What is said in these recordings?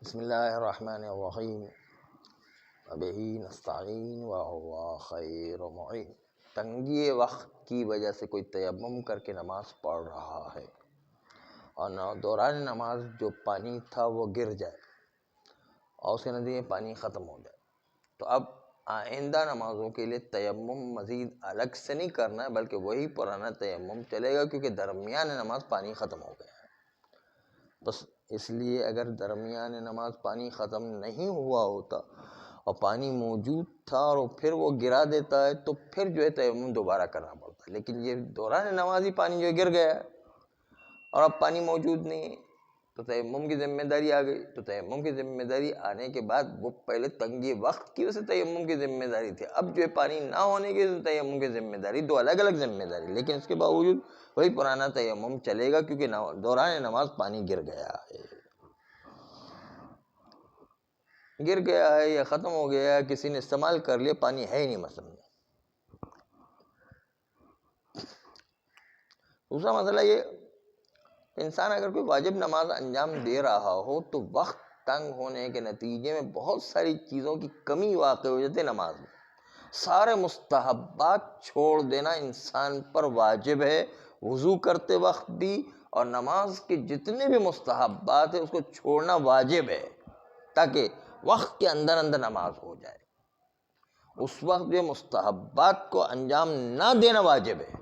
بسم اللہ الرحمن الرحیم وبہ نستعین وہو خیر معین۔ تنگی وقت کی وجہ سے کوئی تیمم کر کے نماز پڑھ رہا ہے اور دوران نماز جو پانی تھا وہ گر جائے اور اس کے نتیجے میں پانی ختم ہو جائے، تو اب آئندہ نمازوں کے لیے تیمم مزید الگ سے نہیں کرنا ہے، بلکہ وہی پرانا تیمم چلے گا، کیونکہ درمیان نماز پانی ختم ہو گیا ہے۔ بس اس لیے اگر درمیان نماز پانی ختم نہیں ہوا ہوتا اور پانی موجود تھا اور پھر وہ گرا دیتا ہے تو پھر جو ہے تیمم دوبارہ کرنا پڑتا ہے، لیکن یہ دوران نماز ہی پانی جو گر گیا ہے اور اب پانی موجود نہیں ہے تو تیمم کی ذمہ داری آ گئی۔ تو تیمم کی ذمہ داری آنے کے بعد وہ پہلے تنگی وقت کی وجہ سے تیمم کی ذمہ داری تھی، اب جو ہے پانی نہ ہونے کی وجہ سے تیمم کی ذمہ داری، دو الگ الگ ذمہ داری، لیکن اس کے باوجود وہی پرانا تیمم چلے گا، کیونکہ دوران نماز پانی گر گیا ہے یا ختم ہو گیا ہے، کسی نے استعمال کر لیا، پانی ہے ہی نہیں مثلا۔ دوسرا مسئلہ یہ، انسان اگر کوئی واجب نماز انجام دے رہا ہو تو وقت تنگ ہونے کے نتیجے میں بہت ساری چیزوں کی کمی واقع ہو جاتی ہے نماز میں۔ سارے مستحبات چھوڑ دینا انسان پر واجب ہے، وضو کرتے وقت بھی، اور نماز کے جتنے بھی مستحبات ہیں اس کو چھوڑنا واجب ہے، تاکہ وقت کے اندر اندر نماز ہو جائے۔ اس وقت جو مستحبات کو انجام نہ دینا واجب ہے،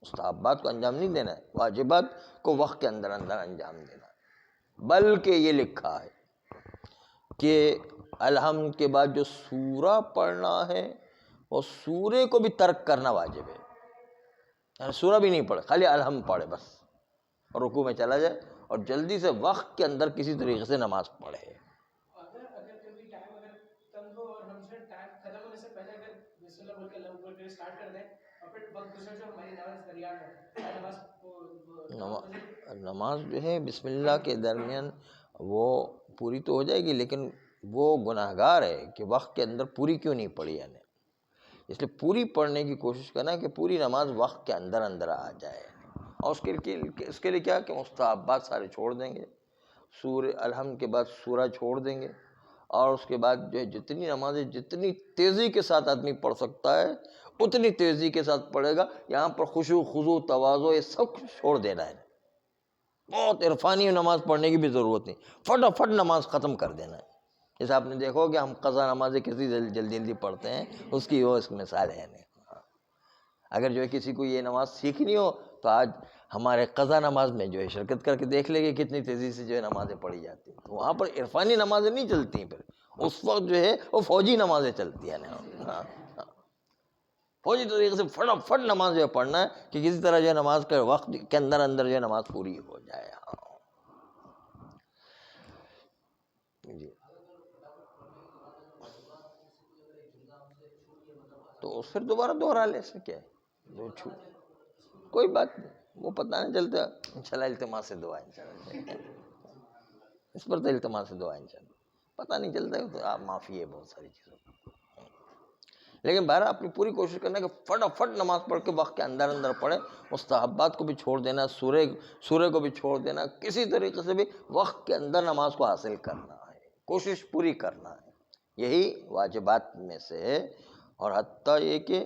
مستحبات کو انجام نہیں دینا ہے، واجبات کو وقت کے اندر اندر انجام دینا ہے۔ بلکہ یہ لکھا ہے کہ الحمد کے بعد جو سورہ پڑھنا ہے وہ سورے کو بھی ترک کرنا واجب ہے، یعنی سورہ بھی نہیں پڑھے، خالی الحمد پڑھے بس، اور رکوع میں چلا جائے اور جلدی سے وقت کے اندر کسی طریقے سے نماز پڑھے۔ اگر کبھی ٹائم اگر تنگ ہو اور ہم سے ٹائم ختم ہونے سے پہلے اگر بسم اللہ بول کے اللہ اکبر کے سٹارٹ کر دیں اور پھر وقت گزر جائے ہماری نماز درمیان میں نماز جو ہے بسم اللہ کے درمیان وہ پوری تو ہو جائے گی، لیکن وہ گناہ گار ہے کہ وقت کے اندر پوری کیوں نہیں پڑھی، یعنی اس لیے پوری پڑھنے کی کوشش کرنا کہ پوری نماز وقت کے اندر اندر آ جائے، اور اس کے لیے کیا کہ مستحبات سارے چھوڑ دیں گے، سورہ الحمد کے بعد سورہ چھوڑ دیں گے، اور اس کے بعد جو ہے جتنی نمازیں جتنی تیزی کے ساتھ آدمی پڑھ سکتا ہے اتنی تیزی کے ساتھ پڑھے گا۔ یہاں پر خشوع خضوع تواضع یہ سب چھوڑ دینا ہے، بہت عرفانی نماز پڑھنے کی بھی ضرورت نہیں، فٹافٹ نماز ختم کر دینا ہے۔ جیسے آپ نے دیکھو کہ ہم قضا نمازیں کتنی جلدی جلدی پڑھتے ہیں، اس کی وہ اس مثال ہے نہیں۔ اگر جو ہے کسی کو یہ نماز سیکھنی ہو تو آج ہمارے قضا نماز میں جو ہے شرکت کر کے دیکھ لے گے کتنی تیزی سے جو ہے نمازیں پڑھی جاتی ہیں۔ وہاں پر عرفانی نمازیں نہیں چلتی ہیں، پھر اس وقت جو ہے وہ فوجی نمازیں چلتی ہیں، فوجی طریقے سے فٹافٹ نماز جو ہے پڑھنا ہے کہ کسی طرح جو ہے نماز کے وقت کے اندر اندر جو ہے نماز پوری ہو جائے۔ جی تو پھر دوبارہ دوہرا لے سکے، کوئی بات نہیں، وہ پتہ نہیں چلتا، انشاءاللہ التماس سے دعا، انشاءاللہ اس پر تو التماس سے دعا، انشاءاللہ پتہ نہیں چلتا تو آپ معافی ہے بہت ساری چیزوں، لیکن بہرحال اپنی پوری کوشش کرنا کہ فٹافٹ نماز پڑھ کے وقت کے اندر اندر پڑھے، مستحبات کو بھی چھوڑ دینا، سورے کو بھی چھوڑ دینا، کسی طریقے سے بھی وقت کے اندر نماز کو حاصل کرنا ہے، کوشش پوری کرنا ہے، یہی واجبات میں سے ہے۔ اور حتیٰ یہ کہ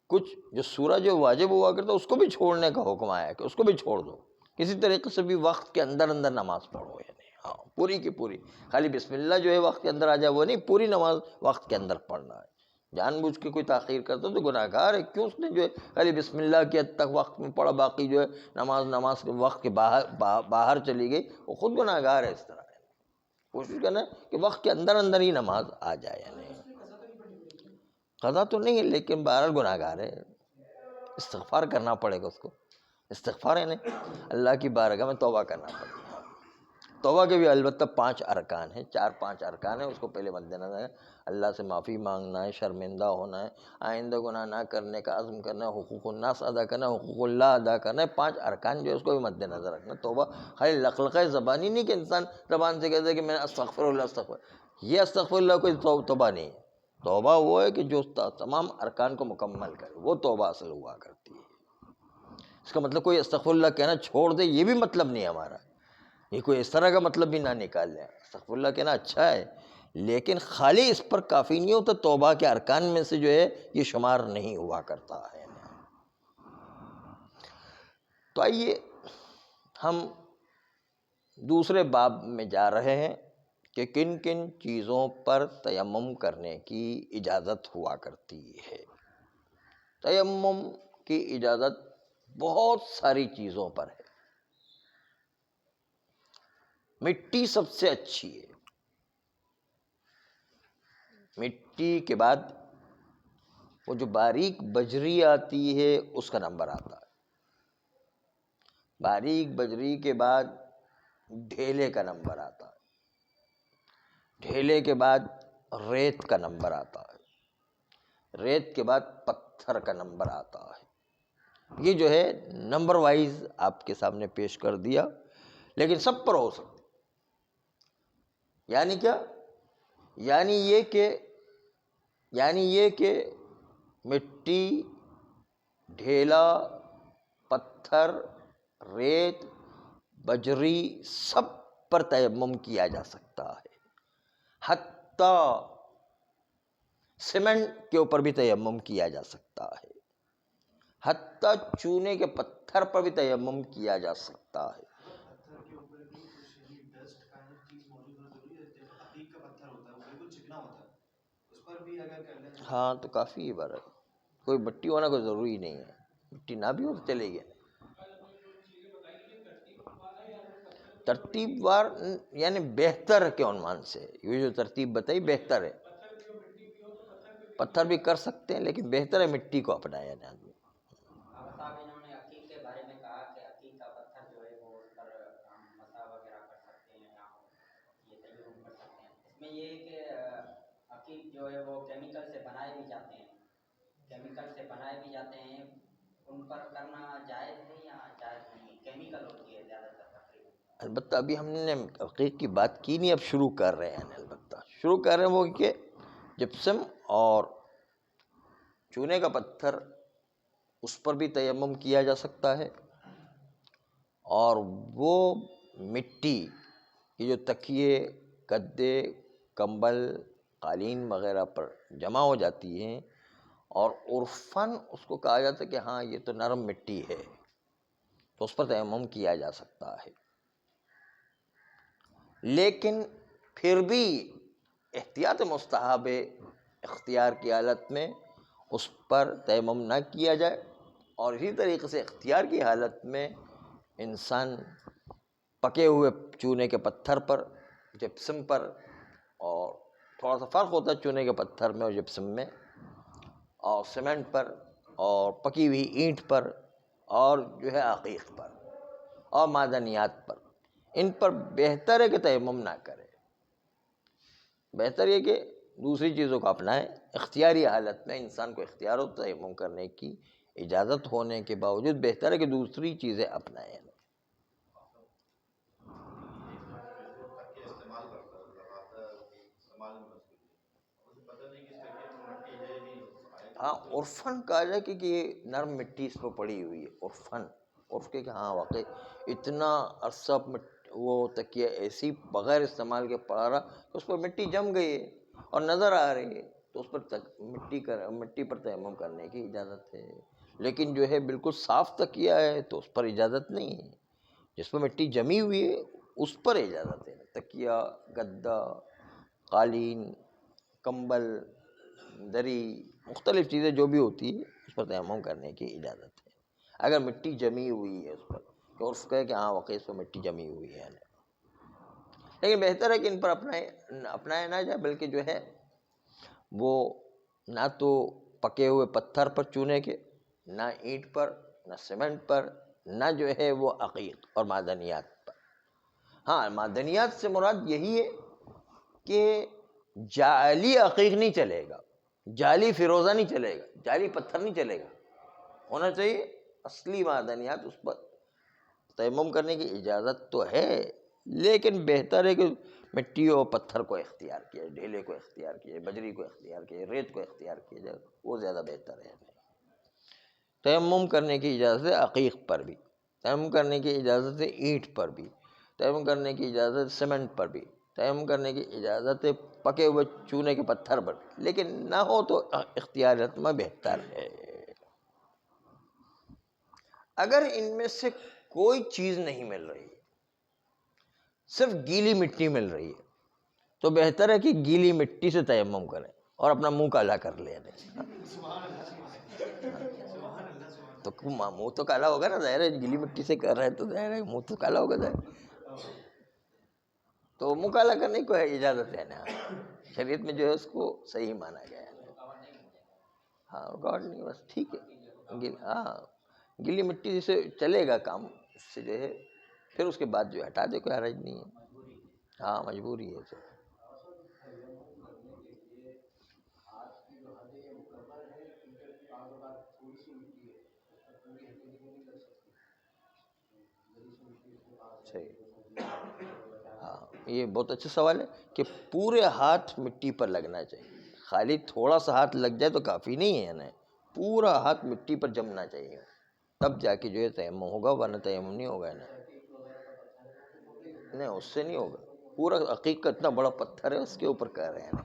کچھ جو سورہ جو واجب ہوا کرتا اس کو بھی چھوڑنے کا حکم آیا ہے کہ اس کو بھی چھوڑ دو، کسی طریقے سے بھی وقت کے اندر اندر نماز پڑھو، یعنی پوری کی پوری، خالی بسم اللہ جو ہے وقت کے اندر آ جائے وہ نہیں، پوری نماز وقت کے اندر پڑھنا ہے۔ جان بوجھ کے کوئی تاخیر کرتا تو گناہ گار ہے، کیوں اس نے جو ہے خالی بسم اللہ کی حد تک وقت میں پڑھا، باقی جو ہے نماز کے وقت کے باہر چلی گئی، وہ خود گناہ گار ہے۔ اس طرح کوشش کرنا کہ وقت کے اندر اندر ہی نماز آ جائے، یعنی قضا تو نہیں ہے لیکن بہرحال گناہ گار ہے، استغفار کرنا پڑے گا اس کو، استغفار ہے نہیں، اللہ کی بارگاہ میں توبہ کرنا پڑے گا۔ توبہ کے بھی البتہ 5 ارکان ہیں، 4-5 ارکان ہیں، اس کو پہلے مد نظر ہے، اللہ سے معافی مانگنا ہے، شرمندہ ہونا ہے، آئندہ گناہ نہ کرنے کا عزم کرنا ہے، حقوق الناس ادا کرنا ہے، حقوق اللہ ادا کرنا ہے، 5 ارکان جو ہے اس کو بھی مد نظر رکھنا۔ توبہ خالی لقلقہ زبانی نہیں کہ انسان زبان سے کہتا ہے کہ میں استغفر اللہ استغفر، یہ استغفر اللہ کوئی توبہ نہیں ہے، توبہ وہ ہے کہ جو تمام ارکان کو مکمل کرے، وہ توبہ اصل ہوا کرتی ہے۔ اس کا مطلب کوئی استغفر اللہ کہنا چھوڑ دے یہ بھی مطلب نہیں ہمارا، یہ کوئی اس طرح کا مطلب بھی نہ نکال لیں، استغفر اللہ کہنا اچھا ہے لیکن خالی اس پر کافی نہیں ہوتا، توبہ کے ارکان میں سے جو ہے یہ شمار نہیں ہوا کرتا ہے۔ تو آئیے ہم دوسرے باب میں جا رہے ہیں کہ کن کن چیزوں پر تیمم کرنے کی اجازت ہوا کرتی ہے۔ تیمم کی اجازت بہت ساری چیزوں پر ہے۔ مٹی سب سے اچھی ہے، مٹی کے بعد وہ جو باریک بجری آتی ہے اس کا نمبر آتا ہے، باریک بجری کے بعد ڈھیلے کا نمبر آتا ہے، ڈھیلے کے بعد ریت کا نمبر آتا ہے، ریت کے بعد پتھر کا نمبر آتا ہے۔ یہ جو ہے نمبر وائز آپ کے سامنے پیش کر دیا، لیکن سب پر ہو سکتا۔ یعنی کیا؟ یعنی یہ کہ مٹی، ڈھیلا، پتھر، ریت، بجری سب پر تیمم کیا جا سکتا ہے، حتیٰ سیمنٹ کے اوپر بھی تیمم کیا جا سکتا ہے، حتیٰ چونے کے پتھر پر بھی تیمم کیا جا سکتا ہے۔ پتھر کے اوپر بھی کچھ ڈسٹ کائنڈ آف چیز موجود ہونا ضروری ہے، جیسے عقیق کا پتھر ہوتا ہے وہ بالکل چکنا ہوتا ہے، اس پر بھی اگر کر لیں ہاں تو کافی عبارت، کوئی مٹی ہونا کوئی ضروری نہیں ہے، مٹی نہ بھی ہو تو چلے گا۔ ترتیب وار یعنی بہتر کے عنوان سے یہ جو ترتیب بتائی بہتر ہے، پتھر بھی کر سکتے ہیں لیکن بہتر ہے مٹی کو اپنایا جائے۔ صاحب انہوں نے عقیق کے بارے میں کہا کہ عقیق کا پتھر جو ہے وہ اس پر ہم مسا وغیرہ کر سکتے ہیں یا یہ تیمم کر سکتے ہیں۔ اس میں یہ ہے کہ عقیق جو ہے وہ کیمیکل سے بنائے بھی جاتے ہیں، ان پر کرنا جائز ہے یا جائز نہیں؟ کیمیکل ہوتی ہے زیادہ تر تقریباً۔ البتہ ابھی ہم نے عقیق کی بات کی نہیں، اب شروع کر رہے ہیں، البتہ شروع کر رہے ہیں وہ کہ جپسم اور چونے کا پتھر اس پر بھی تیمم کیا جا سکتا ہے، اور وہ مٹی یہ جو تکیے، گدے، کمبل، قالین وغیرہ پر جمع ہو جاتی ہیں، اور عرفاً اس کو کہا جاتا ہے کہ ہاں یہ تو نرم مٹی ہے، تو اس پر تیمم کیا جا سکتا ہے، لیکن پھر بھی احتیاط مستحب ہے، اختیار کی حالت میں اس پر تیمم نہ کیا جائے، اور اسی طریقے سے اختیار کی حالت میں انسان پکے ہوئے چونے کے پتھر پر، جپسم پر، اور تھوڑا سا فرق ہوتا ہے چونے کے پتھر میں اور جپسم میں، اور سیمنٹ پر، اور پکی ہوئی اینٹ پر، اور جو ہے عقیق پر اور معدنیات پر، ان پر بہتر ہے کہ تیمم نہ کرے، بہتر یہ کہ دوسری چیزوں کو اپنائیں۔ اختیاری حالت میں انسان کو اختیار ہو تیمم کرنے کی اجازت ہونے کے باوجود بہتر ہے کہ دوسری چیزیں اپنائیں۔ ہاں عرفاً کہا جائے کہ یہ نرم مٹی اس پہ پڑی ہوئی ہے، عرفاً عرف کے کہ ہاں واقعی اتنا عرصہ وہ تکیہ ایسی بغیر استعمال کے پڑا رہا کہ اس پر مٹی جم گئی ہے اور نظر آ رہی ہے، تو اس پر مٹی پر تیمم کرنے کی اجازت ہے۔ لیکن جو ہے بالکل صاف تکیہ ہے تو اس پر اجازت نہیں ہے، جس پر مٹی جمی ہوئی ہے اس پر اجازت ہے۔ تکیہ، گدا، قالین، کمبل، دری، مختلف چیزیں جو بھی ہوتی ہے اس پر تیمم کرنے کی اجازت ہے، اگر مٹی جمی ہوئی ہے اس پر، کہ عرف کہے کہ ہاں واقعی اس پر مٹی جمی ہوئی ہے۔ لیکن بہتر ہے کہ ان پر اپنایا نہ جائے، بلکہ جو ہے وہ نہ تو پکے ہوئے پتھر پر چونے کے، نہ اینٹ پر، نہ سیمنٹ پر، نہ جو ہے وہ عقیق اور معدنیات پر۔ ہاں معدنیات سے مراد یہی ہے کہ جعلی عقیق نہیں چلے گا، جعلی فیروزہ نہیں چلے گا، جعلی پتھر نہیں چلے گا، ہونا چاہیے اصلی معدنیات۔ اس پر تیمم کرنے کی اجازت تو ہے، لیکن بہتر ہے کہ مٹی اور پتھر کو اختیار کیا جائے، ڈھیلے کو اختیار کیا جائے، بجری کو اختیار کیا جائے، ریت کو اختیار کیا جائے، وہ زیادہ بہتر ہے۔ تیمم کرنے کی اجازت ہے عقیق پر بھی، تیمم کرنے کی اجازت ہے اینٹ پر بھی، تیمم کرنے کی اجازت سیمنٹ پر بھی، تیمم کرنے کی اجازت پکے ہوئے چونے کے پتھر پر، لیکن نہ ہو تو اختیارات میں بہتر ہے۔ اگر ان میں سے کوئی چیز نہیں مل رہی، صرف گیلی مٹی مل رہی ہے، تو بہتر ہے کہ گیلی مٹی سے تیمم کریں اور اپنا منہ کالا کر لیں۔ تو منہ تو کالا ہوگا نا، ظاہر ہے گیلی مٹی سے کر رہے ہیں تو ظاہر ہے منہ تو کالا ہوگا ظاہر، تو منہ کالا کرنے کو اجازت ہے نا، شریعت میں جو ہے اس کو صحیح مانا گیا ہے۔ ہاں رکاوٹ نہیں، بس ٹھیک ہے، ہاں گیلی مٹی سے چلے گا کام، اس سے جو ہے پھر اس کے بعد جو ہٹا دے، کوئی حرج نہیں ہے، ہاں مجبوری ہے سر۔ صحیح، ہاں یہ بہت اچھا سوال ہے کہ پورے ہاتھ مٹی پر لگنا چاہیے، خالی تھوڑا سا ہاتھ لگ جائے تو کافی نہیں ہے نا، پورا ہاتھ مٹی پر جمنا چاہیے، تب جا کے جو ہے تیمم ہوگا، ورنہ تیمم نہیں ہوگا نا، نہیں اس سے نہیں ہوگا، پورا عقیق کا اتنا بڑا پتھر ہے اس کے اوپر کر رہے ہیں نا،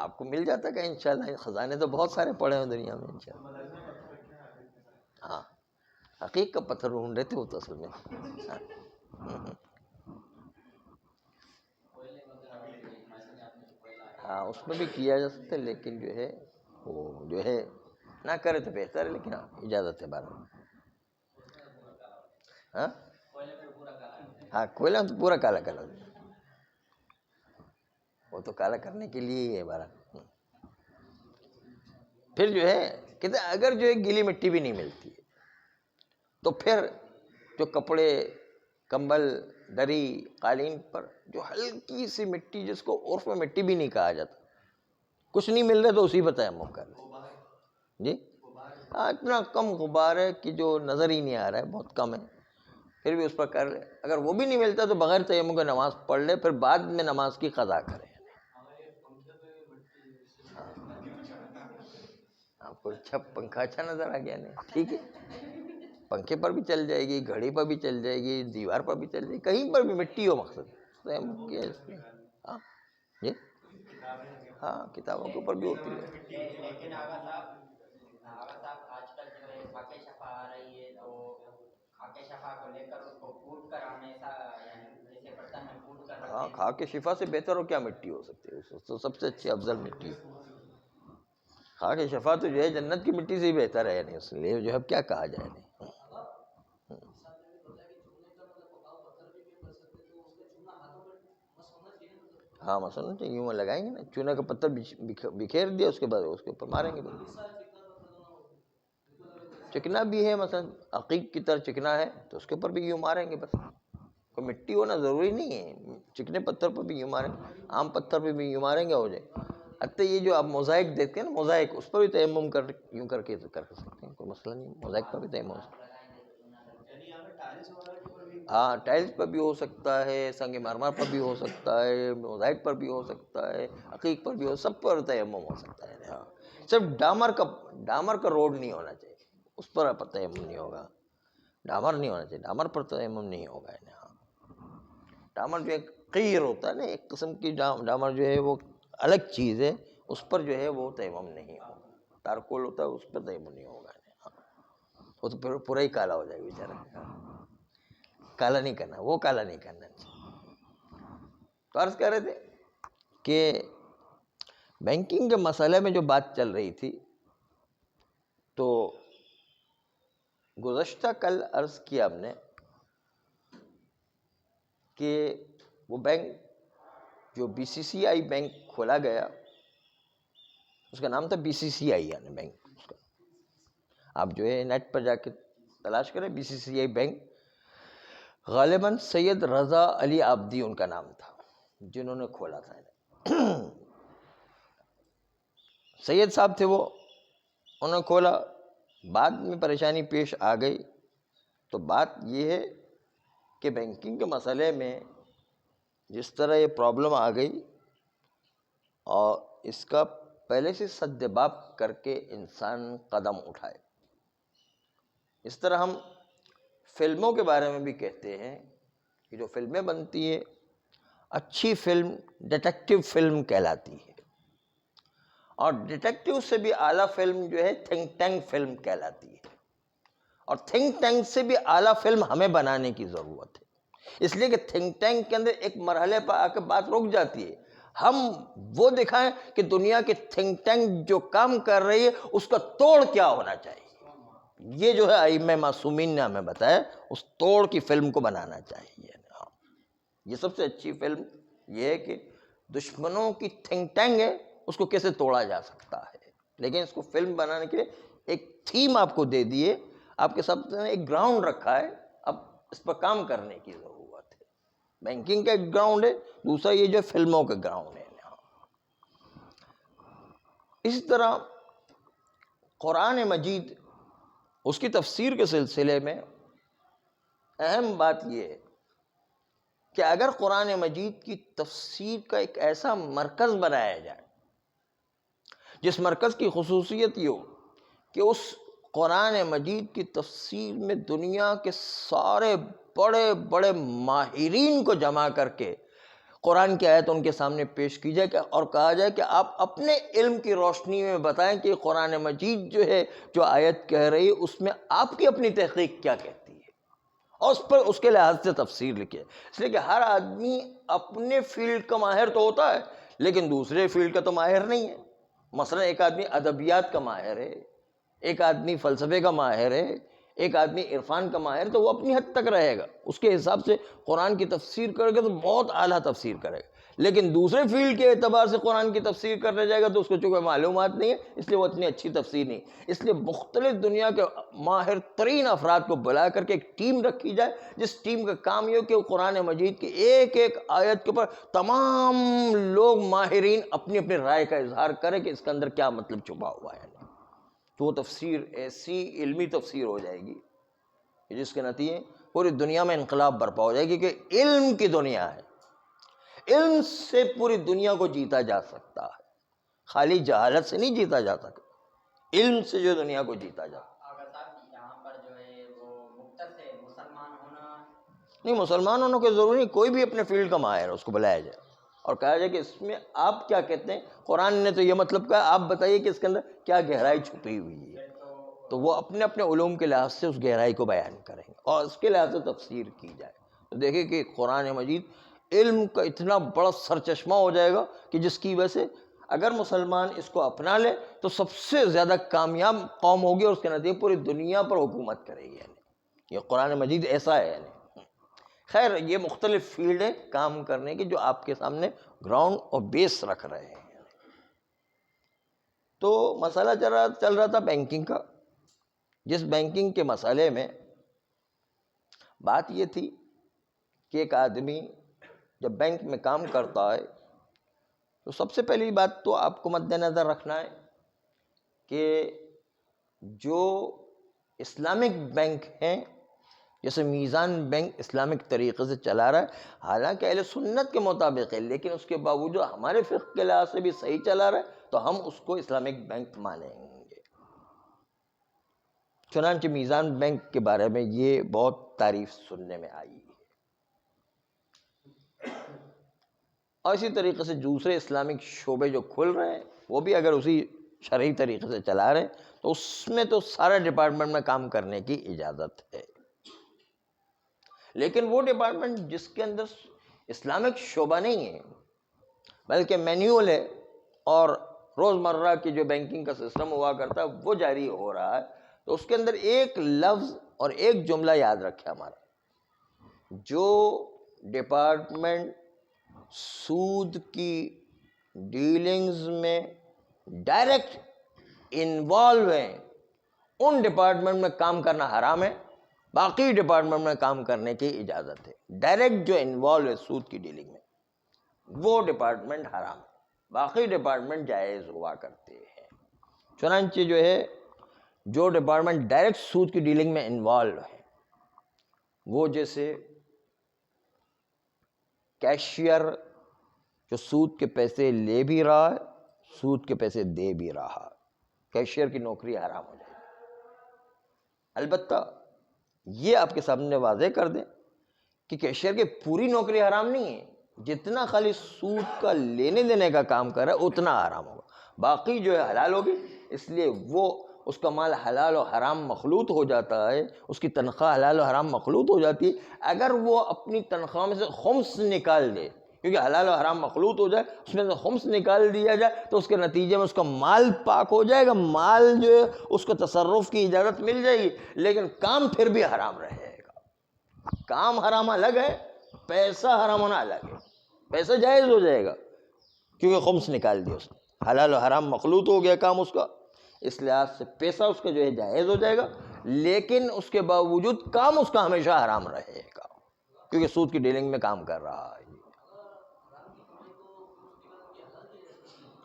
آپ کو مل جاتا کہ انشاءاللہ خزانے تو بہت سارے پڑے ہیں دنیا میں انشاءاللہ۔ ہاں عقیق کا پتھر ڈھونڈ رہے تھے وہ تو اصل میں، ہاں اس میں بھی کیا جا سکتا ہے، لیکن جو ہے وہ جو ہے نہ کرے تو بہتر ہے، لیکن اجازت ہے بارہ۔ ہاں کوئلہ تو پورا کالا کالا، وہ تو کالا کرنے کے لیے ہی ہے بارہ۔ پھر جو ہے کہتے ہیں اگر جو ہے گیلی مٹی بھی نہیں ملتی تو پھر جو کپڑے، کمبل، دری، قالین پر جو ہلکی سی مٹی، جس کو عرف میں مٹی بھی نہیں کہا جاتا، کچھ نہیں مل رہا تو اسی پر تیمم کر لیں جی۔ ہاں اتنا کم غبار ہے کہ جو نظر ہی نہیں آ رہا ہے، بہت کم ہے، پھر بھی اس پر کر لے، اگر وہ بھی نہیں ملتا تو بغیر تیمم کے نماز پڑھ لے، پھر بعد میں نماز کی قضا کرے۔ آپ کو اچھا پنکھا اچھا نظر آ گیا نہیں، ٹھیک ہے، پنکھے پر بھی چل جائے گی، گھڑی پر بھی چل جائے گی، دیوار پر بھی چل جائے گی، کہیں پر بھی مٹی ہو مقصد تیمم کیا اس میں۔ ہاں جی ہاں کتابوں کے اوپر بھی ہوتی ہے، لیکن آغا صاحب آج کل جو ہے خاکِ شفا آ رہی ہے، تو خاکِ شفا کو لے کر اس کو کوٹ کر ہمیشہ، یعنی جیسے برتن میں کوٹ کر رکھتے ہیں۔ ہاں خاک شفا سے بہتر ہو کیا مٹی ہو سکتی ہے، تو سب سے اچھی افضل مٹی، خاک شفا تو جو ہے جنت کی مٹی سے ہی بہتر ہے، یعنی اس لیے جو ہے کیا کہا جائے نہیں۔ ہاں مثلا یوں لگائیں گے نا، چونا کا پتھر بکھیر دیا، اس کے بعد اس کے اوپر ماریں گے، چکنا بھی ہے مثلا عقیق کی طرح چکنا ہے تو اس کے اوپر بھی یوں ماریں گے، بس کوئی مٹی ہونا ضروری نہیں ہے، چکنے پتھر پر بھی یوں ماریں، عام پتھر پہ بھی یوں ماریں گے ہو جائے۔ حتیٰ یہ جو آپ موزائک دیکھتے ہیں نا، موزائک، اس پر بھی تیمم یوں کر کے کر سکتے ہیں، کوئی مسئلہ نہیں، موزائک پر بھی تیمم ہو سکتا ہے۔ ہاں ٹائلز پر بھی ہو سکتا ہے، سنگ مرمر پر بھی ہو سکتا ہے، موزائک پر بھی ہو سکتا ہے، عقیق پر بھی ہو، سب پر تیمم ہو سکتا ہے۔ ہاں صرف ڈامر کا روڈ نہیں ہونا چاہیے، اس پر تیمم نہیں ہوگا، ڈامر نہیں ہونا چاہیے، ڈامر پر تیمم نہیں ہوگا۔ ہاں ڈامر جو ایک قیر ہوتا ہے نا، ایک قسم کی ڈامر جو ہے وہ الگ چیز ہے، اس پر جو ہے وہ تیمم نہیں ہوگا، تارکول ہوتا ہے اس پر تیمم نہیں ہوگا، وہ تو پورا ہی کالا ہو جائے گا بیچارہ، کالا نہیں کرنا، وہ کالا نہیں کرنا۔ تو عرض کر رہے تھے کہ بینکنگ کے مسئلے میں جو بات چل رہی تھی، تو گزشتہ کل عرض کیا ہم نے کہ وہ بینک جو B C C I bank کھولا گیا، اس کا نام تھا بی سی سی آئی، یعنی بینک اس کا، آپ جو ہے نیٹ پر جا کے تلاش کریں B C C I bank, غالباً سید رضا علی عابدی ان کا نام تھا جنہوں نے کھولا تھا، سید صاحب تھے وہ، انہوں نے کھولا، بعد میں پریشانی پیش آ گئی، تو بات یہ ہے کہ بینکنگ کے مسئلے میں جس طرح یہ پرابلم آ گئی، اور اس کا پہلے سے سدباب کر کے انسان قدم اٹھائے، اس طرح ہم فلموں کے بارے میں بھی کہتے ہیں یہ جو فلمیں بنتی ہے اچھی فلم ڈیٹیکٹیو فلم کہلاتی ہے، اور ڈیٹیکٹیو سے بھی اعلیٰ فلم جو ہے تھنک ٹینک فلم کہلاتی ہے، اور تھنک ٹینک سے بھی اعلیٰ فلم ہمیں بنانے کی ضرورت ہے، اس لیے کہ تھنک ٹینک کے اندر ایک مرحلے پر آ کے بات رک جاتی ہے، ہم وہ دکھائیں کہ دنیا کے تھنک ٹینک جو کام کر رہی ہے اس کا توڑ کیا ہونا چاہیے، یہ جو ہے ائمہ معصومین نے ہمیں بتایا، اس توڑ کی فلم کو بنانا چاہیے۔ یہ سب سے اچھی فلم یہ ہے کہ دشمنوں کی تھنک ٹینک ہے اس کو کیسے توڑا جا سکتا ہے، لیکن اس کو فلم بنانے کے لیے ایک تھیم آپ کو دے دیے، آپ کے سامنے ایک گراؤنڈ رکھا ہے، اب اس پر کام کرنے کی ضرورت ہے۔ بینکنگ کا ایک گراؤنڈ ہے، دوسرا یہ جو فلموں کا گراؤنڈ ہے۔ اس طرح قرآن مجید اس کی تفسیر کے سلسلے میں اہم بات یہ ہے کہ اگر قرآن مجید کی تفسیر کا ایک ایسا مرکز بنایا جائے جس مرکز کی خصوصیت یہ ہو کہ اس قرآن مجید کی تفسیر میں دنیا کے سارے بڑے بڑے ماہرین کو جمع کر کے قرآن کی آیت ان کے سامنے پیش کی جائے اور کہا جائے کہ آپ اپنے علم کی روشنی میں بتائیں کہ قرآن مجید جو ہے جو آیت کہہ رہی ہے اس میں آپ کی اپنی تحقیق کیا کہتی ہے، اور اس پر اس کے لحاظ سے تفسیر لکھے، اس لیے کہ ہر آدمی اپنے فیلڈ کا ماہر تو ہوتا ہے لیکن دوسرے فیلڈ کا تو ماہر نہیں ہے۔ مثلا ایک آدمی ادبیات کا ماہر ہے، ایک آدمی فلسفے کا ماہر ہے، ایک آدمی عرفان کا ماہر، تو وہ اپنی حد تک رہے گا، اس کے حساب سے قرآن کی تفسیر کرے گا تو بہت اعلیٰ تفسیر کرے گا، لیکن دوسرے فیلڈ کے اعتبار سے قرآن کی تفسیر کرنے جائے گا تو اس کو چونکہ معلومات نہیں ہے اس لیے وہ اتنی اچھی تفسیر نہیں، اس لیے مختلف دنیا کے ماہر ترین افراد کو بلا کر کے ایک ٹیم رکھی جائے جس ٹیم کا کام یہ ہو کہ وہ قرآن مجید کی ایک ایک آیت کے اوپر تمام لوگ ماہرین اپنی اپنی رائے کا اظہار کریں کہ اس کے اندر کیا مطلب چھپا ہوا ہے، تو وہ تفسیر ایسی علمی تفسیر ہو جائے گی جس کے نتیجے پوری دنیا میں انقلاب برپا ہو جائے گی، کہ علم کی دنیا ہے، علم سے پوری دنیا کو جیتا جا سکتا ہے، خالی جہالت سے نہیں جیتا جا سکتا، علم سے جو دنیا کو جیتا جا سکتا۔ اگر صاحب یہاں پر جو ہے وہ مختص ہے مسلمان ہونا، نہیں، مسلمان ہونے کی ضروری نہیں، کوئی بھی اپنے فیلڈ کا ماہر ہے اس کو بلایا جائے اور کہا جائے کہ اس میں آپ کیا کہتے ہیں، قرآن نے تو یہ مطلب کہا، آپ بتائیے کہ اس کے اندر کیا گہرائی چھپی ہوئی ہے، تو وہ اپنے اپنے علوم کے لحاظ سے اس گہرائی کو بیان کریں گے اور اس کے لحاظ سے تفسیر کی جائے، تو دیکھیں کہ قرآن مجید علم کا اتنا بڑا سرچشمہ ہو جائے گا کہ جس کی وجہ سے اگر مسلمان اس کو اپنا لے تو سب سے زیادہ کامیاب قوم ہوگی اور اس کے نتیجے پوری دنیا پر حکومت کرے گی، یعنی یہ قرآن مجید ایسا ہے۔ یعنی خیر یہ مختلف فیلڈ ہیں کام کرنے کی جو آپ کے سامنے گراؤنڈ اور بیس رکھ رہے ہیں۔ تو مسئلہ چل رہا تھا بینکنگ کا، جس بینکنگ کے مسئلے میں بات یہ تھی کہ ایک آدمی جب بینک میں کام کرتا ہے تو سب سے پہلی بات تو آپ کو مد نظر رکھنا ہے کہ جو اسلامک بینک ہیں جیسے میزان بینک اسلامک طریقے سے چلا رہا ہے، حالانکہ اہل سنت کے مطابق ہے لیکن اس کے باوجود ہمارے فقہ کے لحاظ سے بھی صحیح چلا رہا ہے تو ہم اس کو اسلامک بینک مانیں گے۔ چنانچہ میزان بینک کے بارے میں یہ بہت تعریف سننے میں آئی ہے، اور اسی طریقے سے دوسرے اسلامک شعبے جو کھل رہے ہیں وہ بھی اگر اسی شرعی طریقے سے چلا رہے ہیں تو اس میں تو سارے ڈپارٹمنٹ میں کام کرنے کی اجازت ہے، لیکن وہ ڈپارٹمنٹ جس کے اندر اسلامک شعبہ نہیں ہے بلکہ مینیول ہے اور روزمرہ کی جو بینکنگ کا سسٹم ہوا کرتا ہے وہ جاری ہو رہا ہے، تو اس کے اندر ایک لفظ اور ایک جملہ یاد رکھے ہمارا، جو ڈپارٹمنٹ سود کی ڈیلنگز میں ڈائریکٹ انوالو ہیں ان ڈپارٹمنٹ میں کام کرنا حرام ہے، باقی ڈپارٹمنٹ میں کام کرنے کی اجازت ہے۔ ڈائریکٹ جو انوالو ہے سود کی ڈیلنگ میں وہ ڈپارٹمنٹ حرام ہے، باقی ڈپارٹمنٹ جائز ہوا کرتے ہیں۔ چنانچہ جو ہے جو ڈپارٹمنٹ ڈائریکٹ سود کی ڈیلنگ میں انوالو ہے وہ جیسے کیشیئر جو سود کے پیسے لے بھی رہا ہے سود کے پیسے دے بھی رہا ہے، کیشیئر کی نوکری حرام ہو جائے گی۔ البتہ یہ آپ کے سامنے واضح کر دیں کہ کیشیئر کی پوری نوکری حرام نہیں ہے، جتنا خالی سود کا لینے دینے کا کام کر رہا ہے اتنا حرام ہوگا، باقی جو ہے حلال ہوگی. اس لیے وہ اس کا مال حلال و حرام مخلوط ہو جاتا ہے، اس کی تنخواہ حلال و حرام مخلوط ہو جاتی ہے. اگر وہ اپنی تنخواہ میں سے خمس نکال دے، کیونکہ حلال و حرام مخلوط ہو جائے، اس میں سے خمس نکال دیا جائے تو اس کے نتیجے میں اس کا مال پاک ہو جائے گا، مال جو ہے اس کو تصرف کی اجازت مل جائے گی، لیکن کام پھر بھی حرام رہے گا. کام حرام الگ ہے، پیسہ حرام ہونا الگ ہے. پیسہ جائز ہو جائے گا کیونکہ خمس نکال دیا اس نے، حلال و حرام مخلوط ہو گیا کام اس کا، اس لحاظ سے پیسہ اس کا جو ہے جائز ہو جائے گا، لیکن اس کے باوجود کام اس کا ہمیشہ حرام رہے گا کیونکہ سود کی ڈیلنگ میں کام کر رہا ہے.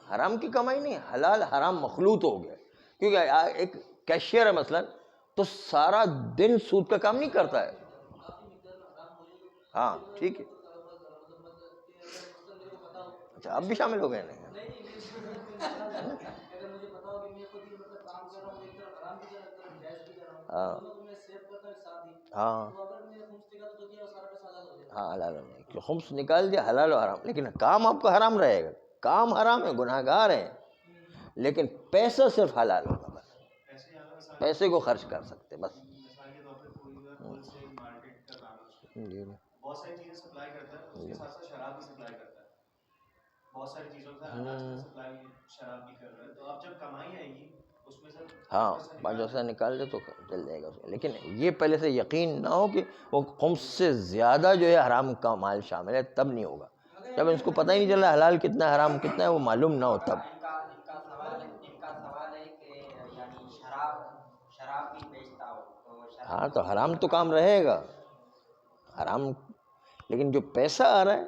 حرام کی کمائی نہیں، حلال حرام مخلوط ہو گیا. کیونکہ ایک کیشیئر ہے مثلا تو سارا دن سود کا کام نہیں کرتا ہے. ہاں ٹھیک ہے، اچھا اب بھی شامل ہو گئے نہیں. ہاں ہاں ہاں حلال ہو جائے گا، خمس نکال دیا حلال و حرام، لیکن کام آپ کا حرام رہے گا. کام حرام ہے، گناہ گار ہیں، لیکن پیسہ صرف حلال ہوگا. بس پیسے کو خرچ کر سکتے بس. جی بہت ساری چیزیں سپلائی کرتا ہے، اس کے ساتھ ساتھ شراب بھی سپلائی کرتا ہے، بہت ساری چیزوں کا اناج کا سپلائی شراب بھی کر رہا ہے. تو اب جب کمائی آئے گی اس میں سے ہاں 5 نکال دے تو چل جائے گا اس میں. لیکن یہ پہلے سے یقین نہ ہو کہ وہ خمس سے زیادہ جو ہے حرام کا مال شامل ہے، تب نہیں ہوگا. جب اس کو پتہ ہی نہیں چل رہا حلال کتنا ہے حرام کتنا ہے، وہ معلوم نہ ہو تب. ان کا سوال ہے کہ یعنی شراب بھی بیچتا ہو تو ہاں تو حرام تو کام رہے گا حرام، لیکن جو پیسہ آ رہا ہے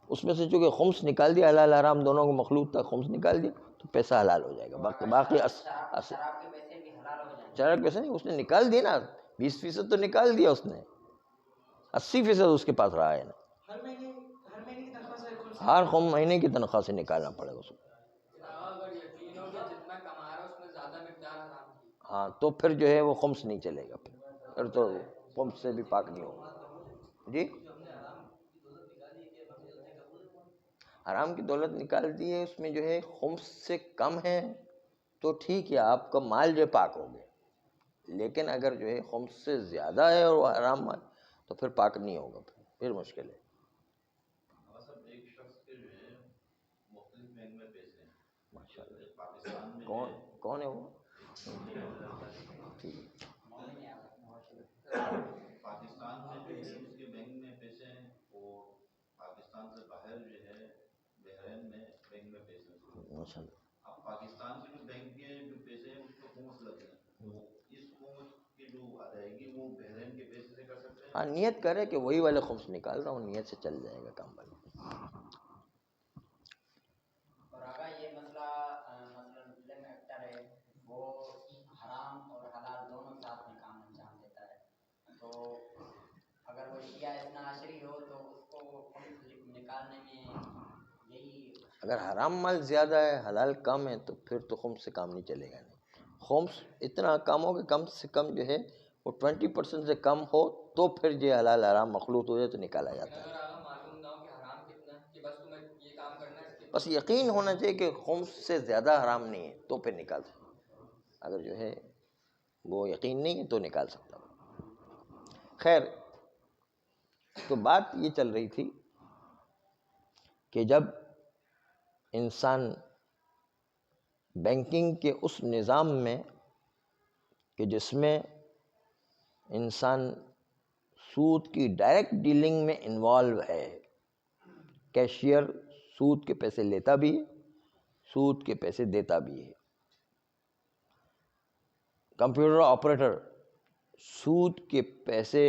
اس میں سے چونکہ خمس نکال دیا، حلال حرام دونوں کو مخلوط تھا، خمس نکال دیا تو پیسہ حلال ہو جائے گا. باقی شراب کے پیسے بھی حلال ہو جائیں گے. شراب پیسے نہیں، اس نے نکال دیا نا، 20% تو نکال دیا اس نے، 80% اس کے پاس رہا ہے نا. ہر مہینے کی تنخواہ سے ہر مہینے کی تنخواہ سے نکالنا پڑے گا اس کو. اگر یقین ہو کہ جتنا کما رہا ہے اس میں زیادہ مقدار حرام کی، ہاں تو پھر جو ہے وہ خمس نہیں چلے گا، پھر تو خمس سے بھی پاک نہیں ہوگا. جی حرام کی دولت نکال دی ہے، اس میں جو ہے خمس سے کم ہے تو ٹھیک ہے، آپ کا مال جو ہے پاک ہو گیا. لیکن اگر جو ہے خمس سے زیادہ ہے اور وہ حرام مال تو پھر پاک نہیں ہوگا، پھر مشکل ہے. ایک شخص کے جو ہے مختلف بینک میں پیسے ہیں، ماشاءاللہ. پاکستان میں کون ہے وہ؟ پاکستان میں جو ہے اس کے بینک میں پیسے ہیں، اور پاکستان سے باہر جو ہے بحرین میں بینک میں پیسے ہیں. ماشاءاللہ. اب پاکستان کے جو بینک کے جو پیسے ہیں اس کو خمس لگے ہیں، تو اس خمس کی جو ادائیگی وہ بحرین کے پیسے سے کر سکتے ہیں. ہاں نیت کرے کہ وہی والے خمس نکال رہا ہوں، نیت سے چل جائے گا کام بن. اور اگر یہ مسئلہ مثلا فلم ایکٹر ہے وہ حرام اور حلال دونوں ساتھ میں کام انجام دیتا ہے، تو اگر وہ شیعہ اثنا عشری ہو تو اس کو خمس نکالنے میں یہی، اگر حرام مال زیادہ ہے حلال کم ہے تو پھر تو خمس سے کام نہیں چلے گا. نہیں، خمس اتنا کام ہو کہ کم سے کم جو ہے وہ 20% سے کم ہو تو پھر جو حلال حرام مخلوط ہو جائے تو نکالا جاتا ہے. اگر آپ معلوم نہ ہو کہ حرام کتنا ہے کہ بس تمہیں یہ کام کرنا ہے، اس کے بس یقین ہونا چاہیے کہ خمس سے زیادہ حرام نہیں ہے تو پھر نکال سکتا. اگر جو ہے وہ یقین نہیں ہے تو نکال سکتا. خیر تو بات یہ چل رہی تھی کہ جب انسان بینکنگ کے اس نظام میں کہ جس میں انسان سود کی ڈائریکٹ ڈیلنگ میں انوالو ہے، کیشیئر سود کے پیسے لیتا بھی ہے، سود کے پیسے دیتا بھی ہے، کمپیوٹر آپریٹر سود کے پیسے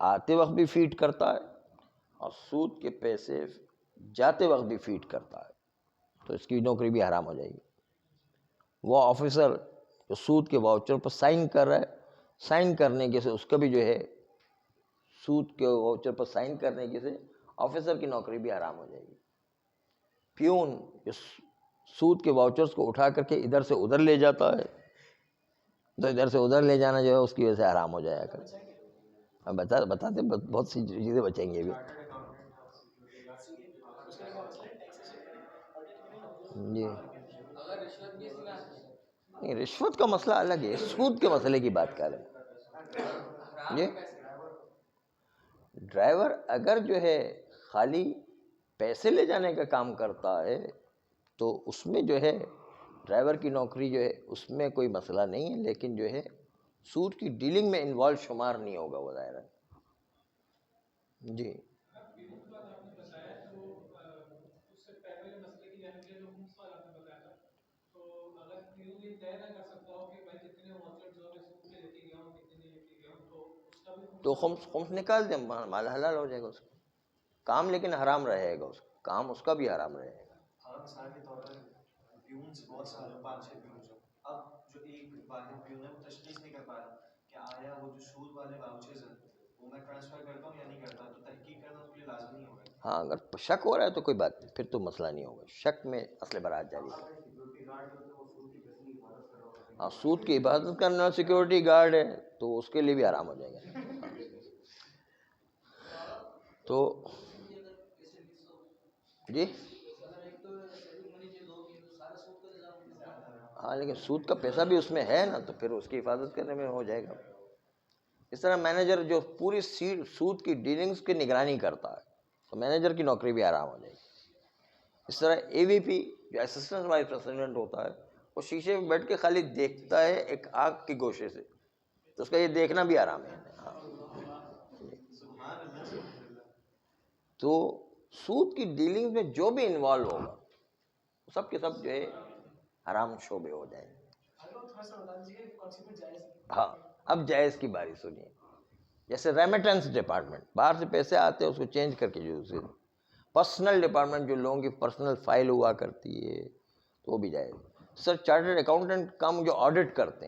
آتے وقت بھی فیڈ کرتا ہے اور سود کے پیسے جاتے وقت بھی فیڈ کرتا ہے، تو اس کی نوکری بھی حرام ہو جائے گی. وہ آفیسر جو سود کے واؤچر پر سائن کر رہا ہے، سائن کرنے کے سے اس کا بھی جو ہے سود کے واؤچر پر سائن کرنے کے سے آفیسر کی نوکری بھی حرام ہو جائے گی. پیون جو سود کے واؤچرز کو اٹھا کر کے ادھر سے ادھر لے جاتا ہے تو ادھر سے ادھر لے جانا جو ہے اس کی وجہ سے حرام ہو جایا کرتا ہے. بتاتے بہت سی چیزیں بچیں گے ابھی. جی اگر رشوت بھی اس میں آتی ہے نہیں، رشوت کا مسئلہ الگ ہے، سود کے مسئلے کی بات کر رہے ہیں. حرام جی کے پیسے ڈرائیور اگر جو ہے خالی پیسے لے جانے کا کام کرتا ہے تو اس میں جو ہے ڈرائیور کی نوکری جو ہے اس میں کوئی مسئلہ نہیں ہے، لیکن جو ہے سود کی ڈیلنگ میں انوالو شمار نہیں ہوگا وہ ظاہر ہے. جی تو خمس نکال دیں، مال حلال ہو جائے گا اس کا کام، لیکن حرام رہے گا اس کا کام، اس کا بھی حرام رہے گا. ہاں مثال کے طور پر پیونز بہت سارے 5-6 پیونز ہو، اب جو ایک واحد پیون ہے وہ تشخیص نہیں کر پا رہا کہ آیا وہ جو سود والے واؤچرز ہیں وہ میں ٹرانسفر کرتا ہوں یا نہیں کرتا، تو تحقیق کرنا اس کے لیے لازم نہیں ہوگا. ہاں اگر شک ہو رہا ہے تو کوئی بات نہیں، پھر تو مسئلہ نہیں ہوگا، شک میں اصل برات جاری ہے. ہاں سود کی حفاظت کرنا سیکورٹی گارڈ ہے تو اس کے لیے بھی حرام ہو جائے گا. تو جی ہاں لیکن سود کا پیسہ بھی اس میں ہے نا، تو پھر اس کی حفاظت کرنے میں ہو جائے گا. اس طرح مینیجر جو پوری سود کی ڈیلنگز کی نگرانی کرتا ہے تو مینیجر کی نوکری بھی آرام ہو جائے گی. اس طرح اے وی پی جو اسسٹنٹ وائس پریزیڈنٹ ہوتا ہے وہ شیشے میں بیٹھ کے خالی دیکھتا ہے ایک آنکھ کے گوشے سے، تو اس کا یہ دیکھنا بھی آرام ہے. تو سود کی ڈیلنگ میں جو بھی انوالو ہوگا وہ سب کے سب جو ہے حرام شعبے ہو جائیں. ہاں اب جائز کی باری سنیے. جیسے ریمیٹنس ڈپارٹمنٹ، باہر سے پیسے آتے ہیں اس کو چینج کر کے جو اسے پرسنل ڈپارٹمنٹ جو لوگوں کی پرسنل فائل ہوا کرتی ہے تو وہ بھی جائز. سر چارٹرڈ اکاؤنٹنٹ کام جو آڈٹ کرتے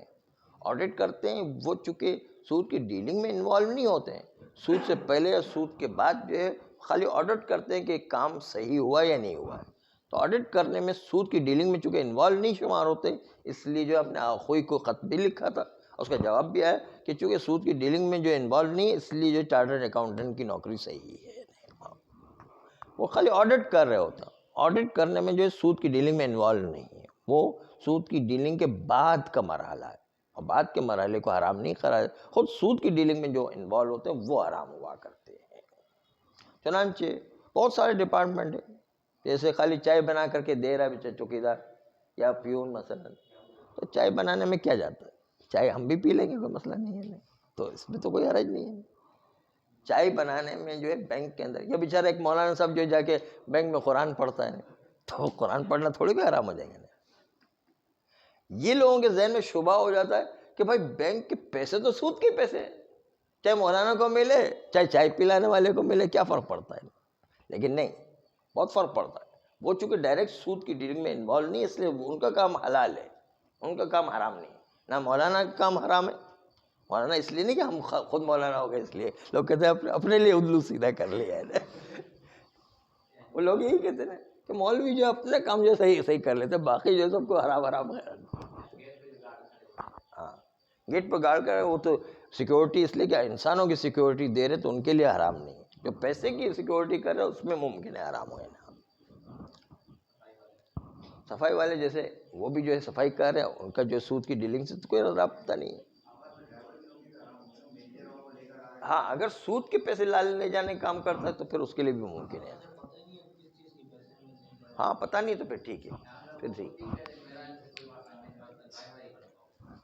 ہیں وہ چونکہ سود کی ڈیلنگ میں انوالو نہیں ہوتے ہیں، سود سے پہلے یا سود کے بعد جو ہے خالی آڈٹ کرتے ہیں کہ کام صحیح ہوا یا نہیں ہوا ہے. تو آڈٹ کرنے میں سود کی ڈیلنگ میں چونکہ انوالو نہیں شمار ہوتے، اس لیے جو اپنے آخوئی کو خط بھی لکھا تھا، اس کا جواب بھی آیا کہ چونکہ سود کی ڈیلنگ میں جو انوالو نہیں ہے اس لیے جو چارٹرڈ اکاؤنٹنٹ کی نوکری صحیح ہے. وہ خالی آڈٹ کر رہے ہوتا، آڈٹ کرنے میں جو ہے سود کی ڈیلنگ میں انوالو نہیں ہے، وہ سود کی ڈیلنگ کے بعد کا مرحلہ ہے، اور بعد کے مرحلے کو حرام نہیں قرار. خود سود کی ڈیلنگ میں جو انوالو ہوتے ہیں وہ حرام ہوا کرتے ہیں. چنانچہ بہت سارے ڈپارٹمنٹ ہیں، جیسے خالی چائے بنا کر کے دے رہا ہے چوکیدار یا پیون مثلا، تو چائے بنانے میں کیا جاتا ہے، چائے ہم بھی پی لیں گے، کوئی مسئلہ نہیں ہے، تو اس میں تو کوئی حرج نہیں ہے. چائے بنانے میں جو ہے بینک کے اندر، یا بیچارہ ایک مولانا صاحب جو جا کے بینک میں قرآن پڑھتا ہے تو قرآن پڑھنا تھوڑی کوئی حرام ہو جائے گا. یہ لوگوں کے ذہن میں شبہ ہو جاتا ہے کہ بھائی بینک کے پیسے تو سود کے پیسے ہیں، چاہے مولانا کو ملے چاہے چائے پلانے والے کو ملے، کیا فرق پڑتا ہے. لیکن نہیں، بہت فرق پڑتا ہے. وہ چونکہ ڈائریکٹ سود کی ڈیلنگ میں انوالو نہیں، اس لیے ان کا کام حلال ہے، ان کا کام حرام نہیں. نہ مولانا کا کام حرام ہے، مولانا اس لیے نہیں کہ ہم خود مولانا ہو گئے اس لیے، لوگ کہتے ہیں اپنے لیے اردو سیدھا کر لیا ہے. وہ لوگ یہی کہتے ہیں کہ مولوی جو اپنے کام جو صحیح کر لیتے، باقی جو سب کو حرام ہے. ہاں گیٹ پہ گارڈ کر، وہ تو سیکورٹی اس لیے کہ انسانوں کی سیکورٹی دے رہے تو ان کے لیے حرام نہیں ہے، جو پیسے کی سیکورٹی کر رہے اس میں ممکن ہے حرام ہوئے نا. صفائی والے جیسے وہ بھی جو ہے صفائی کر رہے ہیں، ان کا جو سود کی ڈیلنگ سے تو کوئی رابطہ نہیں ہے. ہاں اگر سود کے پیسے لے جانے کا کام کرتا ہے تو پھر اس کے لیے بھی ممکن ہے. ہاں پتہ نہیں تو پھر ٹھیک ہے، پھر ٹھیک.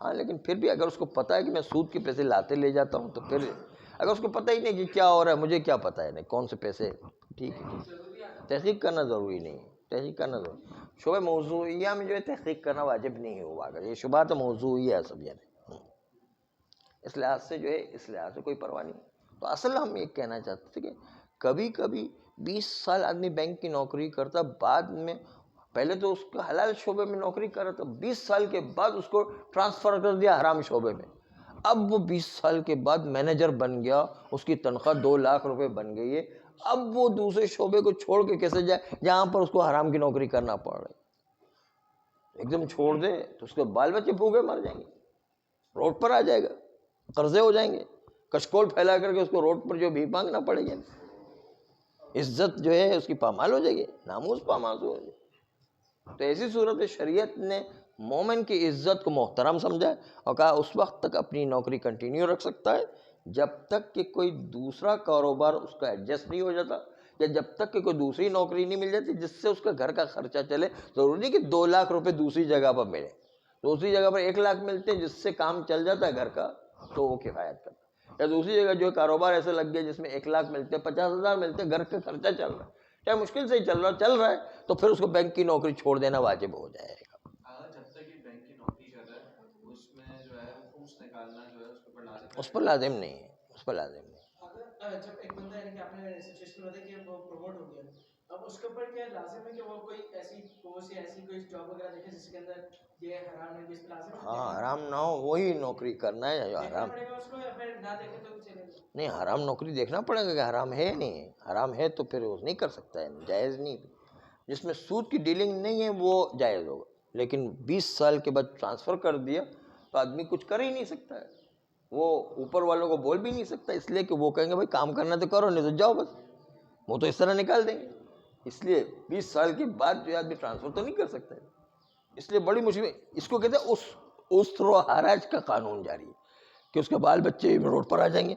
ہاں لیکن پھر بھی اگر اس کو پتہ ہے کہ میں سود کے پیسے لاتے لے جاتا ہوں، تو پھر اگر اس کو پتہ ہی نہیں کہ کیا ہو رہا ہے، مجھے کیا پتہ ہے نہیں کون سے پیسے، ٹھیک ہے. تحقیق کرنا ضروری نہیں ہے، تحقیق کرنا ضروری. شبہ موضوعیہ میں جو ہے تحقیق کرنا واجب نہیں ہوا، اگر یہ شبہات موضوعیہ ہے سب یعنی اس لحاظ سے جو ہے، اس لحاظ سے کوئی پرواہ نہیں. تو اصل ہم یہ کہنا چاہتے تھے کہ کبھی کبھی 20 سال آدمی بینک کی نوکری کرتا، بعد میں پہلے تو اس کو حلال شعبے میں نوکری کر رہا تھا، 20 سال کے بعد اس کو ٹرانسفر کر دیا حرام شعبے میں. اب وہ 20 سال کے بعد مینیجر بن گیا، اس کی تنخواہ 2 لاکھ روپے بن گئی ہے. اب وہ دوسرے شعبے کو چھوڑ کے کیسے جائے جہاں پر اس کو حرام کی نوکری کرنا پڑ رہا ہے. ایک دم چھوڑ دے تو اس کے بال بچے بھوکے مر جائیں گے، روڈ پر آ جائے گا، قرضے ہو جائیں گے. کشکول پھیلا کر کے اس کو روڈ پر جو بھی مانگنا پڑے گا، عزت جو ہے اس کی پامال ہو جائے گی، ناموس پامال ہو جائے گی۔ تو ایسی صورت میں شریعت نے مومن کی عزت کو محترم سمجھا اور کہا اس وقت تک اپنی نوکری کنٹینیو رکھ سکتا ہے جب تک کہ کوئی دوسرا کاروبار اس کا ایڈجسٹ نہیں ہو جاتا، یا جب تک کہ کوئی دوسری نوکری نہیں مل جاتی جس سے اس کا گھر کا خرچہ چلے۔ ضروری نہیں کہ 2 لاکھ روپے دوسری جگہ پر ملے، دوسری جگہ پر 1 لاکھ ملتے ہیں جس سے کام چل جاتا ہے گھر کا، تو وہ کفایت کرتا ہے۔ یا دوسری جگہ جو کاروبار ایسے لگ گیا جس میں 1 لاکھ ملتے، 50,000 ملتے، گھر کا خرچہ چل رہا ہے، چاہے مشکل سے ہی چل رہا ہے، تو پھر اس کو بینک کی نوکری چھوڑ دینا واجب ہو جائے گا۔ جب تک یہ بینک کی نوکری کر رہا ہے اس میں جو ہے خمس نکالنا جو ہے اس پر لازم نہیں ہے، اس پر لازم نہیں۔ اگر جب ایک بندہ یعنی کہ آپ نے سچویشن بتائی کہ وہ پروموٹ ہو گیا، اب اس کے اوپر کیا لازم ہے کہ وہ کوئی ایسی پوسٹ یا ایسی کوئی جاب وغیرہ دیکھے جس کے اندر یہ حرام ہے، اس پہ لازم ہے؟ ہاں، حرام نہ ہو وہی نوکری کرنا ہے جو حرام پڑے گا اس کو، یا پھر نہ دیکھے تو چلے گا؟ نہیں، حرام نوکری دیکھنا پڑے گا کہ حرام ہے نہیں ہے، حرام ہے تو پھر وہ نہیں کر سکتا ہے، جائز نہیں۔ جس میں سود کی ڈیلنگ نہیں ہے وہ جائز ہوگا، لیکن 20 سال کے بعد ٹرانسفر کر دیا تو آدمی کچھ کر ہی نہیں سکتا ہے، وہ اوپر والوں کو بول بھی نہیں سکتا، اس لیے کہ وہ کہیں گے بھائی کام کرنا تو کرو نہیں تو جاؤ بس، وہ تو اس طرح نکال دیں گے۔ اس لیے 20 سال کے بعد جو آدمی ٹرانسفر تو نہیں کر سکتا ہے، اس لیے بڑی مشکل، اس کو کہتے ہیں اسر و حرج کا قانون جاری ہے کہ اس کے بال بچے روڈ پر آ جائیں گے،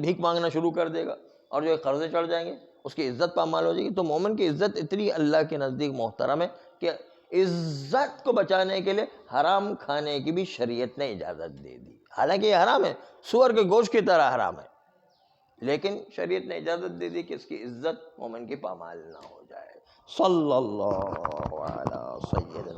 بھیک مانگنا شروع کر دے گا، اور جو قرضے چڑھ جائیں گے، اس کی عزت پامال ہو جائے گی۔ تو مومن کی عزت اتنی اللہ کے نزدیک محترم ہے کہ عزت کو بچانے کے لیے حرام کھانے کی بھی شریعت نے اجازت دے دی، حالانکہ یہ حرام ہے، سور کے گوشت کی طرح حرام ہے، لیکن شریعت نے اجازت دے دی کہ اس کی عزت مومن کی پامال نہ ہو جائے۔ صلی اللہ علیہ سیدنا